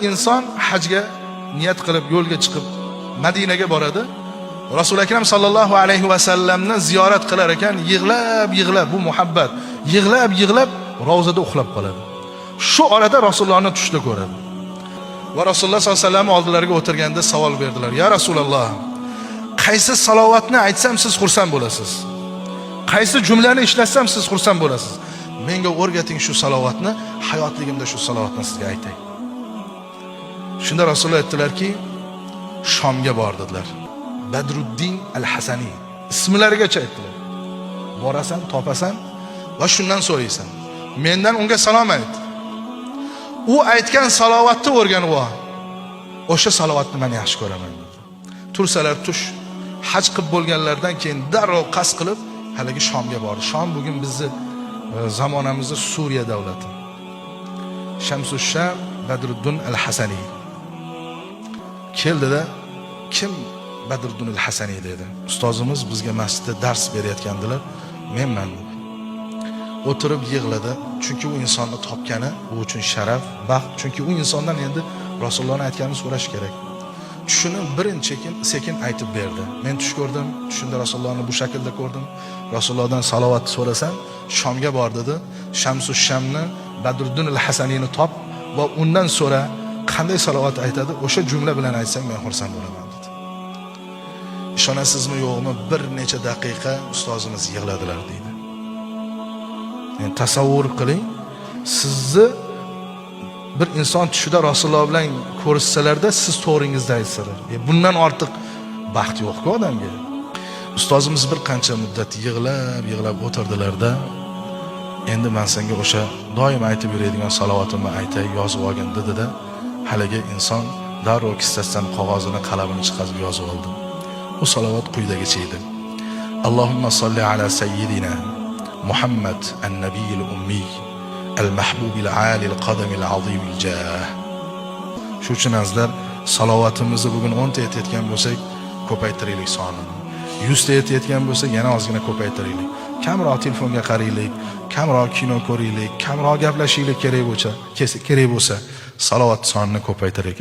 inson hajga niyat qilib yo'lga chiqib Madinaga boradi. Rasul akram sallallohu alayhi va sallamni ziyorat qilar ekan, yig'lab bu muhabbat, yig'lab ravzada uxlab qoladi. Shu orada Rasulullohni tushda ko'radi. Va Rasululloh sollallohu alayhi vasallam oldilariga o'tirganda savol berdilar: "Ya Rasululloh, qaysi salovatni aytsam siz xursand bo'lasiz? Qaysi jumlani ishlatsam siz xursand bo'lasiz? Menga o'rgating shu salovatni, hayotligimda shu salovatni sizga aytay." Shunda Rasululloh aytdilarki, Shomga bordilar. Badruddin al-Hasani ismlarigacha aytdilar. Borasan, topasan va shundan so'raysan. Mendan unga salom ayt. U aytgan salovatni o'rganib ol. O'sha salovatni men yaxshi ko'raman dedi. Tursalar tush, haj qilib bo'lganlardan keyin darrov qasd qilib haligi Shomga bordi. Shom bugun bizni zamonamizda Suriya davlati. Shamsusham Badruddin al-Hasani keldida, kim Badruddin al-Hasani dedi. Ustozimiz bizga masjidda dars berayotgandilar. Menman. O'tirib yig'ladi. Chunki u insonni topgani u uchun sharaf, baxt. Chunki u insondan endi Rasulullohning aytganini so'rash kerak. Tushini sekin aytib berdi. Men tush ko'rdim, tushimda Rasulullohni bu shaklda ko'rdim. Rasulullohdan salovat so'rasam, Shomga bor dedi. Shamsushamni Badruddin al-Hasanini top va undan so'ra qanday salovat aytadi, o'sha jumla bilan aytsang men xursand bo'laman dedi. Ishonasizmi yo'qmi, bir necha daqiqa ustozimiz yig'ladilar deydi. Yani tasavvur qiling, sizni bir inson tushida Rasululloh bilan ko'rishsalarda siz to'g'ringizda aytsalar, bundan ortiq baxt yo'q-ku odamga. Ustozimiz bir qancha muddat yig'lab o'tirdilarda, endi men senga o'sha doim aytib yuradigan salovatimni aytay, yozib olgin dedi-da, haligi inson darrov kissasidan qog'ozini, qalamini chiqarib yozib oldi. Bu salovat quyidagicha edi. Allohumma solli ala sayyidina Muhammad an-nabiyil ummi al-mahbubil alil qadamil azimil jah. Shu uchun azizlar, salovatimizni bugun 10 ta aytayotgan bo'lsak, ko'paytiraylik sonini. 100 ta aytayotgan bo'lsak, yana ozgina ko'paytiraylik. Kamroq telefonga qaraylik, kamroq kino ko'raylik, kamroq gaplashaylik kerak bo'lsa, salovat sonini ko'paytiraylik.